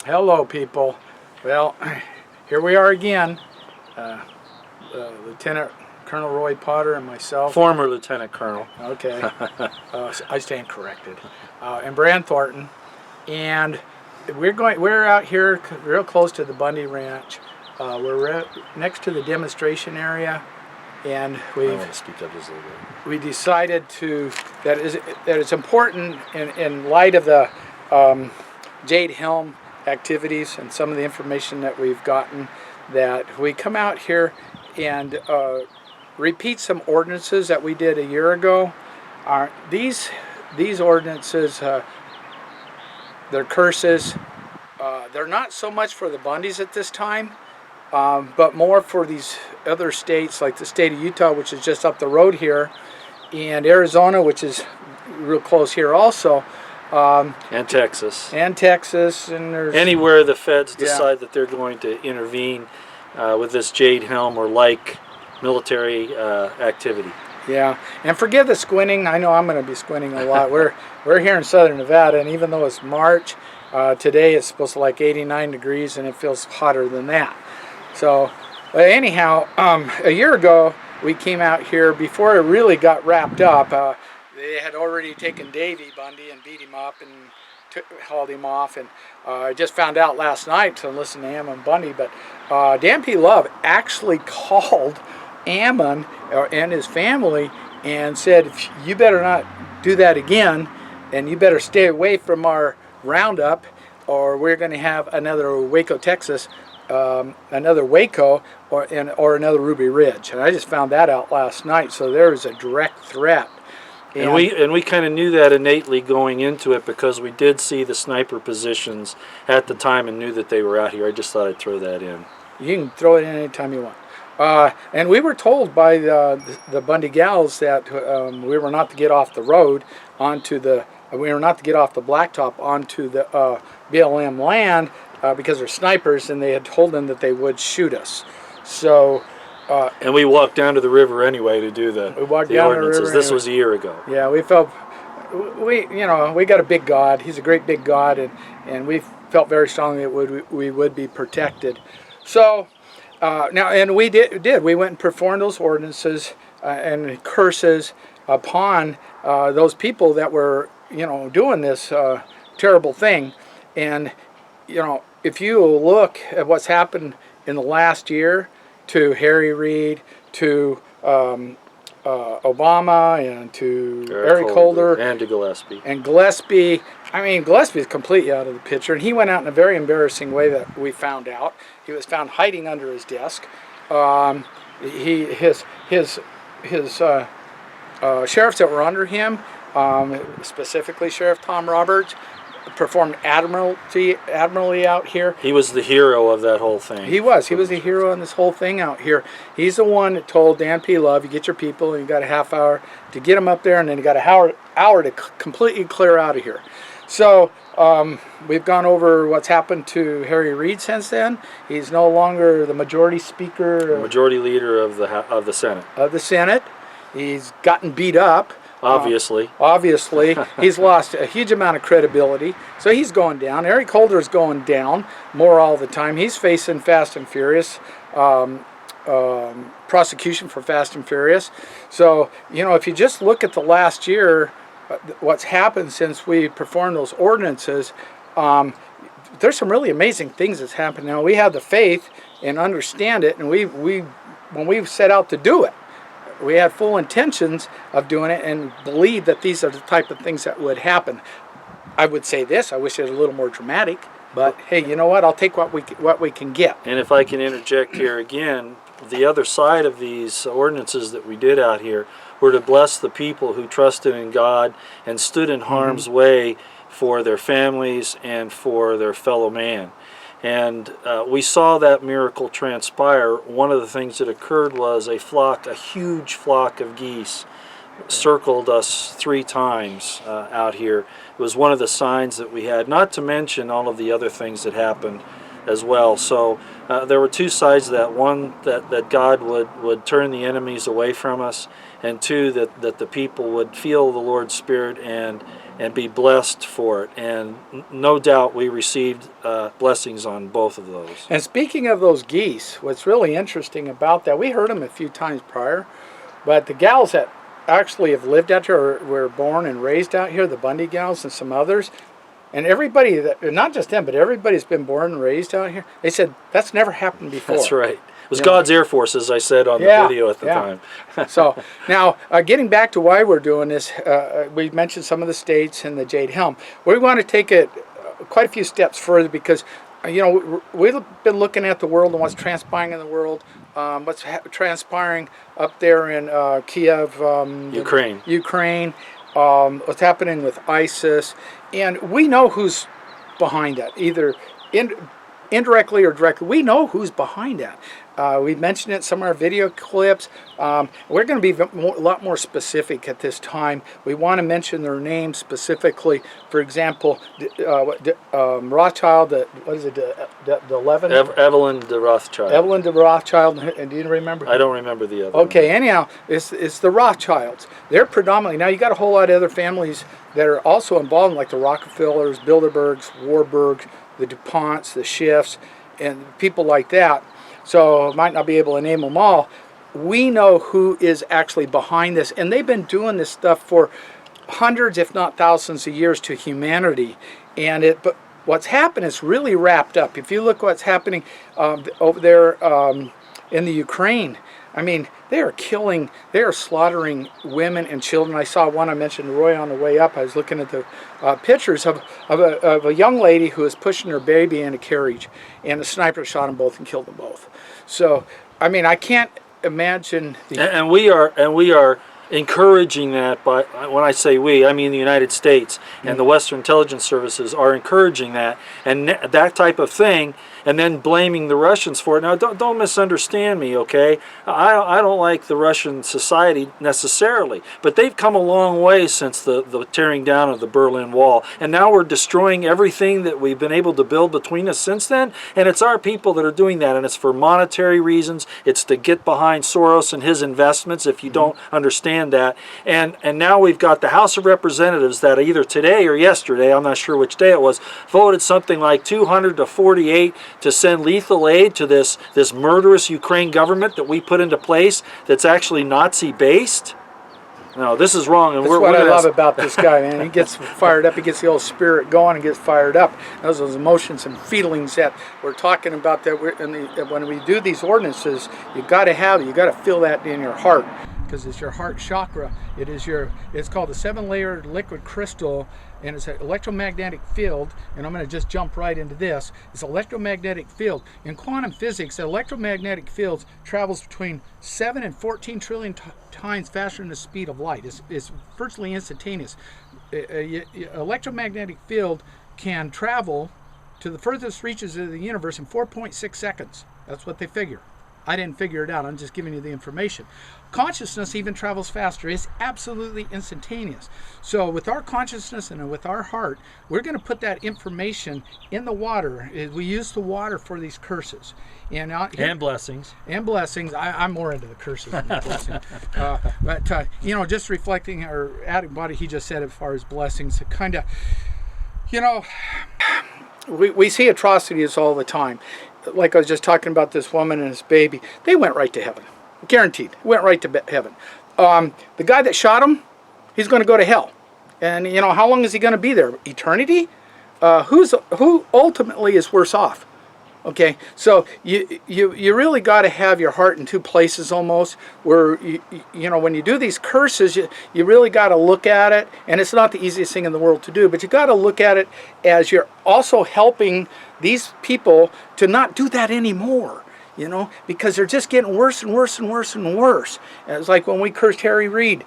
Hello, people. Well, here we are again. Lieutenant Colonel Roy Potter and myself. Former Lieutenant Colonel. Okay. I stand corrected. And Bran Thornton. And we're out here real close to the Bundy Ranch. We're next to the demonstration area. And I want to speak up just a little bit. We decided that it's important in light of the Jade Helm activities and some of the information that we've gotten, that we come out here and repeat some ordinances that we did a year ago. These ordinances, they're curses. They're not so much for the Bundys at this time, but more for these other states, like the state of Utah, which is just up the road here, and Arizona, which is real close here also. And Texas. And there's anywhere the feds decide that they're going to intervene with this Jade Helm or like military activity. Yeah, and forgive the squinting. I know I'm going to be squinting a lot. We're here in southern Nevada, and even though it's March, today it's supposed to like 89 degrees, and it feels hotter than that. So, anyhow, a year ago we came out here before it really got wrapped up. They had already taken Davy Bundy and beat him up and hauled him off, and I just found out last night to listen to Ammon Bundy, but Dan P. Love actually called Ammon and his family and said, you better not do that again, and you better stay away from our roundup, or we're going to have another Waco, Texas, another Waco, or another Ruby Ridge. And I just found that out last night, so there was a direct threat. And we kind of knew that innately going into it, because we did see the sniper positions at the time and knew that they were out here. I just thought I'd throw that in. You can throw it in anytime you want. And we were told by the Bundy gals that we were not to get off the road we were not to get off the blacktop onto the BLM land because they're snipers, and they had told them that they would shoot us. So. And we walked down to the river anyway to do the ordinances. This was a year ago. Yeah, we got a big God. He's a great big God, and we felt very strongly that we would be protected. So now, and we did. We went and performed those ordinances and curses upon those people that were doing this terrible thing. And if you look at what's happened in the last year, to Harry Reid, to Obama, and to Eric Holder, and to Gillespie. And Gillespie, I mean, Gillespie is completely out of the picture, and he went out in a very embarrassing way that we found out. He was found hiding under his desk. His sheriffs that were under him, specifically Sheriff Tom Roberts, performed admirably out here. He was the hero of that whole thing. He was the hero in this whole thing out here. He's the one that told Dan P. Love, you get your people, and you got a half hour to get them up there, and then you got an hour to completely clear out of here. So we've gone over what's happened to Harry Reid since then. He's no longer the majority speaker, the majority leader of the Senate. Of the Senate. He's gotten beat up. Obviously, he's lost a huge amount of credibility, so he's going down. Eric Holder's going down more all the time. He's facing Fast and Furious, prosecution for Fast and Furious. So, if you just look at the last year, what's happened since we performed those ordinances, there's some really amazing things that's happened. Now, we have the faith and understand it, and when we set out to do it, we had full intentions of doing it and believe that these are the type of things that would happen. I would say this, I wish it was a little more dramatic, but hey, you know what? I'll take what we can get. And if I can interject here again, the other side of these ordinances that we did out here were to bless the people who trusted in God and stood in harm's way for their families and for their fellow man. And we saw that miracle transpire. One of the things that occurred was a huge flock of geese circled us 3 times out here. It was one of the signs that we had, not to mention all of the other things that happened as well. So there were 2 sides to that. One, that God would turn the enemies away from us, and 2, that the people would feel the Lord's Spirit and and be blessed for it. And no doubt we received blessings on both of those. And speaking of those geese, what's really interesting about that, we heard them a few times prior, but the gals that actually have lived out here, or were born and raised out here, the Bundy gals and some others, and everybody, that, not just them, but everybody's been born and raised out here, they said that's never happened before. That's right. It was God's Air Force, as I said on the video at the time. So now, getting back to why we're doing this, we mentioned some of the states and the Jade Helm. We want to take it quite a few steps further because, you know, we've been looking at the world and what's transpiring in the world, what's transpiring up there in Kiev, Ukraine, what's happening with ISIS, and we know who's behind that, either indirectly or directly. We know who's behind that. We mentioned it in some of our video clips. We're going to be a lot more specific at this time. We want to mention their names specifically. For example, Rothschild, what is it, the 11? Evelyn de Rothschild. Evelyn de Rothschild, and do you remember? I don't remember the other Okay, one. anyhow, it's the Rothschilds. They're predominantly, now you got a whole lot of other families that are also involved, like the Rockefellers, Bilderbergs, Warburgs, the DuPonts, the Schiffs, and people like that. So I might not be able to name them all. We know who is actually behind this, and they've been doing this stuff for hundreds, if not thousands of years to humanity. But what's happened is really wrapped up. If you look what's happening over there in the Ukraine, I mean, they are slaughtering women and children. I saw one, I mentioned Roy on the way up. I was looking at the pictures of a young lady who was pushing her baby in a carriage, and the sniper shot them both and killed them both. So, I mean, I can't imagine. And we are encouraging that. By when I say we, I mean the United States and the Western intelligence services are encouraging that and that type of thing, and then blaming the Russians for it. Now, don't misunderstand me, okay? I don't like the Russian society necessarily, but they've come a long way since the tearing down of the Berlin Wall, and now we're destroying everything that we've been able to build between us since then, and it's our people that are doing that, and it's for monetary reasons. It's to get behind Soros and his investments, if you don't understand that. And now we've got the House of Representatives that either today or yesterday, I'm not sure which day it was, voted something like 200 to 48 to send lethal aid to this murderous Ukraine government that we put into place that's actually Nazi-based. No, this is wrong. And that's what I love about this guy, man. He gets fired up. He gets the old spirit going and gets fired up. Those emotions and feelings that we're talking about. When we do these ordinances, you got to feel that in your heart, because it's your heart chakra. It's called the 7-layered liquid crystal, and it's an electromagnetic field. And I'm going to just jump right into this. It's an electromagnetic field. In quantum physics, electromagnetic fields travels between 7 and 14 trillion times faster than the speed of light. It's virtually instantaneous. Electromagnetic field can travel to the furthest reaches of the universe in 4.6 seconds. That's what they figure. I didn't figure it out. I'm just giving you the information. Consciousness even travels faster. It's absolutely instantaneous. So with our consciousness and with our heart, we're going to put that information in the water. We use the water for these curses. And blessings. And blessings. I'm more into the curses than the blessings. But, just reflecting or adding what he just said as far as blessings, it kind of, we see atrocities all the time. Like I was just talking about this woman and this baby, they went right to heaven. Guaranteed. Went right to heaven. The guy that shot him, he's going to go to hell. And, how long is he going to be there? Eternity? Who ultimately is worse off? Okay, so you really got to have your heart in two places almost, where, when you do these curses, you really got to look at it, and it's not the easiest thing in the world to do, but you got to look at it as you're also helping these people to not do that anymore, because they're just getting worse and worse and worse and worse. And it's like when we cursed Harry Reid,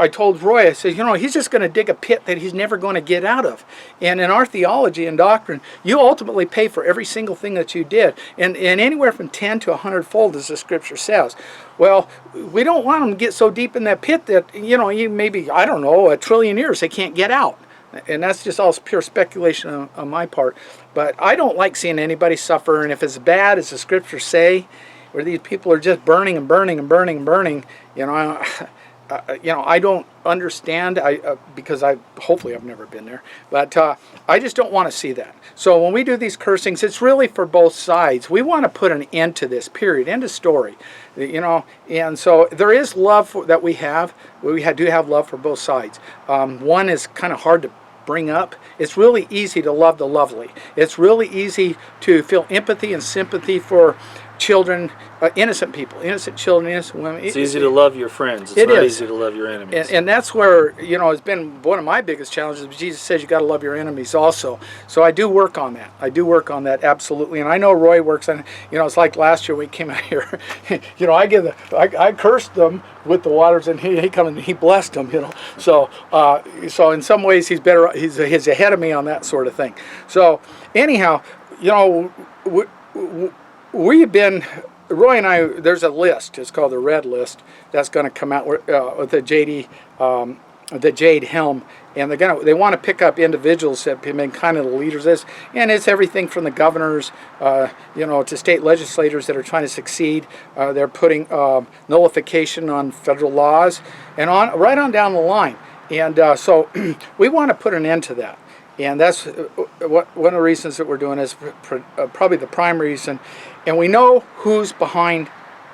I told Roy, I said, he's just going to dig a pit that he's never going to get out of. And in our theology and doctrine, you ultimately pay for every single thing that you did. And anywhere from 10 to 100-fold, as the scripture says. Well, we don't want them to get so deep in that pit that, maybe, I don't know, 1 trillion years they can't get out. And that's just all pure speculation on my part. But I don't like seeing anybody suffer. And if it's bad, as the scriptures say, where these people are just burning and burning and burning and burning, I don't understand. Because hopefully I've never been there, but I just don't want to see that. So when we do these cursings, it's really for both sides. We want to put an end to this, period, end of story. And so there is love that we have. We do have love for both sides. One is kind of hard to bring up. It's really easy to love the lovely. It's really easy to feel empathy and sympathy for children, innocent people, innocent children, innocent women. It's easy to love your friends. It's not easy to love your enemies. And that's where, it's been one of my biggest challenges. Jesus says you got to love your enemies also. So I do work on that. I do work on that, absolutely. And I know Roy works on, it's like last year we came out here, I cursed them with the waters, and he come and he blessed them, So in some ways he's better, he's ahead of me on that sort of thing. So anyhow, we've been, Roy and I, there's a list, it's called the Red List, that's going to come out with the Jade Helm, and they want to pick up individuals that have been kind of the leaders of this, and it's everything from the governors, to state legislators that are trying to succeed. They're putting nullification on federal laws, and right on down the line. And so we want to put an end to that. And that's one of the reasons that we're doing is probably the primary reason. And we know who's behind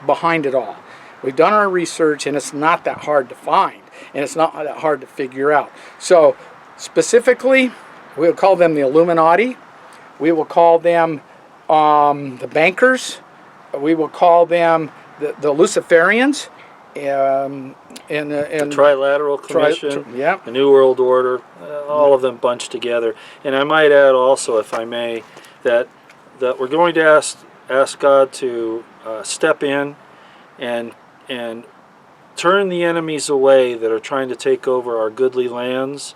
it all. We've done our research, and it's not that hard to find, and it's not that hard to figure out. So specifically, we'll call them the Illuminati. We will call them the bankers. We will call them the Luciferians. And the Trilateral Commission, the New World Order, all of them bunched together. And I might add also, if I may, that we're going to ask God to step in and turn the enemies away that are trying to take over our goodly lands,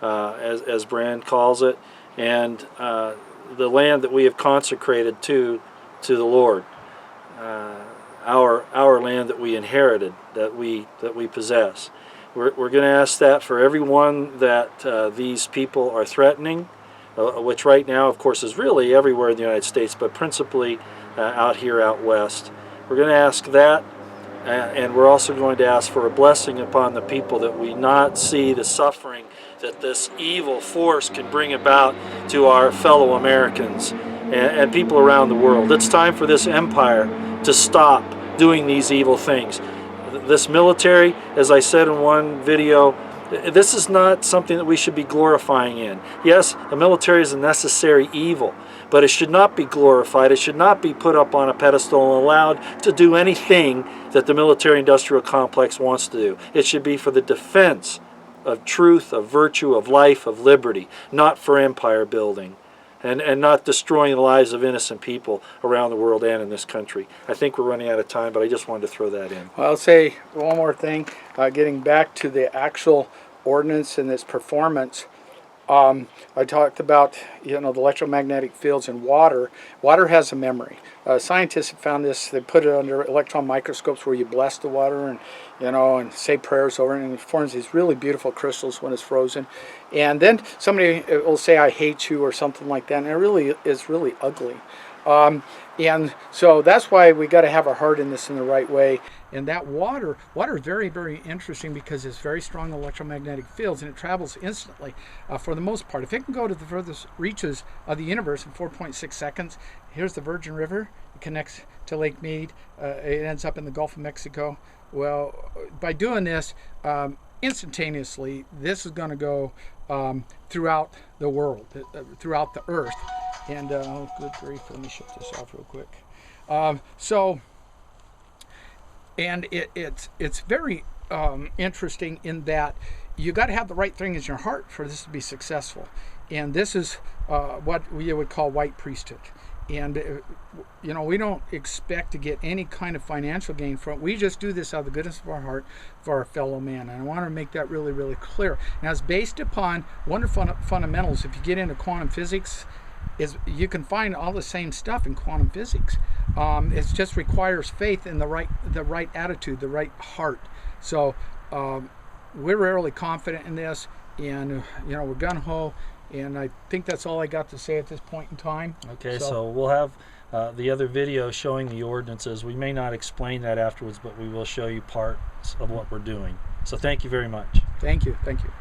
as Brand calls it, and the land that we have consecrated to the Lord. Our land that we inherited, that we possess. We're going to ask that for everyone that these people are threatening, which right now, of course, is really everywhere in the United States, but principally out here out west. We're going to ask that, and we're also going to ask for a blessing upon the people, that we not see the suffering that this evil force can bring about to our fellow Americans and people around the world. It's time for this empire to stop doing these evil things. This military, as I said in one video, this is not something that we should be glorifying in. Yes, the military is a necessary evil, but it should not be glorified. It should not be put up on a pedestal and allowed to do anything that the military-industrial complex wants to do. It should be for the defense of truth, of virtue, of life, of liberty, not for empire building. And not destroying the lives of innocent people around the world and in this country. I think we're running out of time, but I just wanted to throw that in. Well, I'll say one more thing. Getting back to the actual ordinance and its performance, I talked about the electromagnetic fields in water. Water has a memory. Scientists have found this. They put it under electron microscopes where you bless the water and and say prayers over it, and it forms these really beautiful crystals when it's frozen. And then somebody will say, "I hate you," or something like that, and it really is really ugly. And so that's why we got to have our heart in this in the right way. And that water is very, very interesting because it's very strong electromagnetic fields, and it travels instantly for the most part. If it can go to the furthest reaches of the universe in 4.6 seconds, here's the Virgin River. It connects to Lake Mead. It ends up in the Gulf of Mexico. Well, by doing this instantaneously, this is going to go throughout the world, throughout the earth. And good grief, let me shut this off real quick. It's very interesting in that you got to have the right thing in your heart for this to be successful. And this is what we would call white priesthood. And we don't expect to get any kind of financial gain from it. We just do this out of the goodness of our heart for our fellow man. And I want to make that really, really clear. Now, it's based upon wonderful fundamentals. If you get into quantum physics, you can find all the same stuff in quantum physics. It just requires faith in the right attitude, the right heart. So we're really confident in this, and we're gung-ho. And I think that's all I got to say at this point in time. Okay, so we'll have the other video showing the ordinances. We may not explain that afterwards, but we will show you parts of what we're doing. So thank you very much. Thank you. Thank you.